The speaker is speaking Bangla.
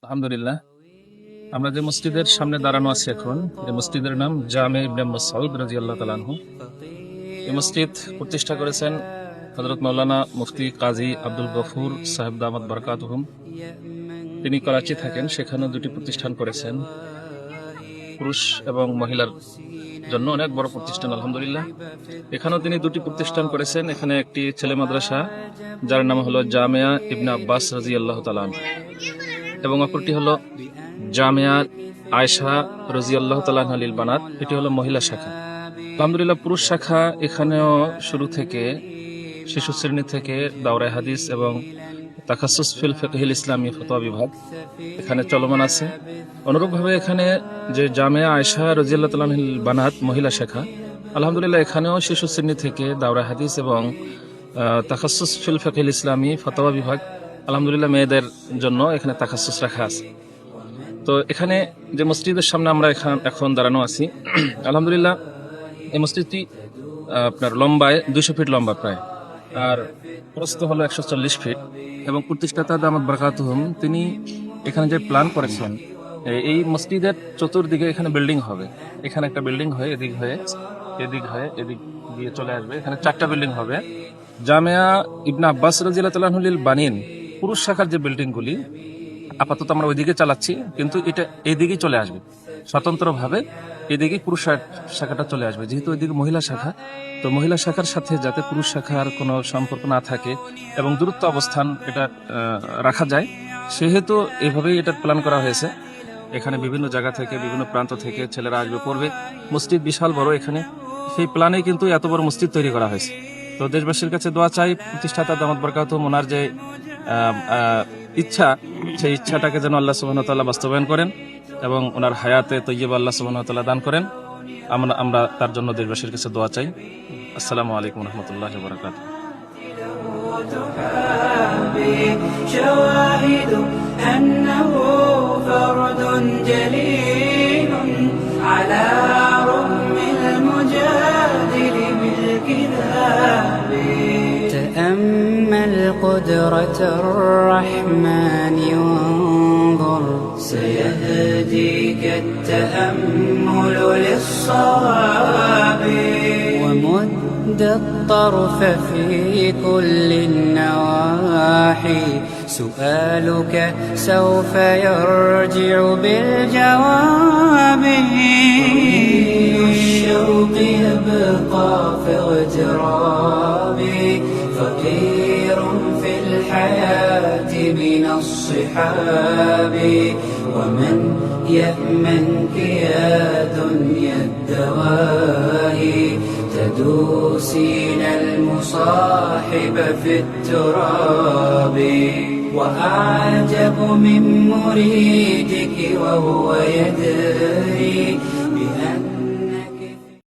আলহামদুলিল্লাহ, আমরা যে মসজিদের সামনে দাঁড়ানো আছি এখন, এই মসজিদের নাম জামে ইবনে মাসউদ রাদিয়াল্লাহু তাআলা আনহু। এই মসজিদ প্রতিষ্ঠা করেছেন হযরত মাওলানা মুফতি কাজী আব্দুল গফুর সাহেব দামাত বারাকাতুহুম। তিনি করাচি থাকেন, সেখানে দুটি প্রতিষ্ঠান করেছেন, পুরুষ এবং মহিলার জন্য অনেক বড় প্রতিষ্ঠান আলহামদুলিল্লাহ। এখানেও তিনি দুটি প্রতিষ্ঠান করেছেন। এখানে একটি ছেলে মাদ্রাসা যার নাম হলো জামিয়া ইবনে আব্বাস রাদিয়াল্লাহু তাআলা আনহু, এবং অপরটি হলো জামিয়া আয়েশা রাদিয়াল্লাহু তাআলা আনহা লিল বানাত, এটি হলো মহিলা শাখা। আলহামদুলিল্লাহ, পুরুষ শাখা এখানেও শুরু থেকে শিশু শ্রেণী থেকে দাওরায়ে হাদিস এবং তাখাসসুস ফিল ফিকহিল ইসলামী ফতোয়া বিভাগ এখানে চলমান আছে। অনুরূপভাবে এখানে যে জামিয়া আয়েশা রাদিয়াল্লাহু তাআলা আনহা লিল বানাত মহিলা শাখা, আলহামদুলিল্লাহ এখানেও শিশু শ্রেণী থেকে দাওরায়ে হাদিস এবং তাখাসসুস ফিল ফিকহিল ইসলামী ফতোয়া বিভাগ, আলহামদুলিল্লাহ মেয়েদের জন্য এখানে তাখাসসুস রাখা আছে। তো এখানে যে মসজিদের সামনে আমরা এখন দাঁড়ানো আছি, আলহামদুলিল্লাহ এই মসজিদটি আপনার লম্বায় 200 ফিট লম্বা প্রায়, আর প্রস্থ হলো 140 ফিট, এবং প্রতিষ্ঠাতা দামাত বারাকাতুহুম তিনি এখানে যে প্ল্যান করেছেন, এই মসজিদের চতুর্দিকে এখানে বিল্ডিং হবে। এখানে একটা বিল্ডিং হয়ে এদিক দিয়ে চলে আসবে, এখানে 4টা বিল্ডিং হবে। জামিয়া ইবনে আব্বাস রাদিয়াল্লাহু তাআলা আনহু লিল বানিন পুরুষ শাখার যে বিল্ডিংগুলি আপাতত আমরা ওইদিকে চালাচ্ছি, কিন্তু এটা এইদিকেই চলে আসবে স্বতন্ত্রভাবে, এদিকে পুরুষ শাখাটা চলে আসবে। যেহেতু ওইদিকে মহিলা শাখা, তো মহিলা শাখার সাথে যাতে পুরুষ শাখার কোনো সম্পর্ক না থাকে এবং দূরত্ব অবস্থান এটা রাখা যায়, সেহেতু এভাবেই এটা প্ল্যান করা হয়েছে। এখানে বিভিন্ন জায়গা থেকে, বিভিন্ন প্রান্ত থেকে ছেলেরা আসবে, পড়বে। মসজিদ বিশাল বড়, এখানে সেই প্ল্যানে কিন্তু এত বড় মসজিদ তৈরি করা হয়েছে। তো দেশবাসীর কাছে দোয়া চাই, প্রতিষ্ঠাতা দামাত বারাকাতুহুম ওনার যে ইচ্ছা, সেই ইচ্ছাটাকে যেন আল্লাহ সুবহানাহু ওয়া তাআলা বাস্তবায়ন করেন এবং ওনার হায়াতে তৈয়্যিবা আল্লাহ সুবহানাহু ওয়া তাআলা দান করেন। আমরা তার জন্য দেশবাসীর কাছে দোয়া চাই। আসসালামু আলাইকুম ওয়া রাহমাতুল্লাহি ওয়া বারাকাতুহু। شواهد أنه فرد جليل على رغم المجادل بالكذاب. تأمل قدرة الرحمن وانظر، سيهديك التأمل للصواب. ومد الطرف في كل النواحي، سؤالك سوف يرجع بالجواب. الشوق يبقى في اغترابي، فقير في الحياة من الصحاب. ومن يأمنك يا دنيا الدواهي، تدوسين المصاحب في التراب. وأعجب من مريدك وهو يدري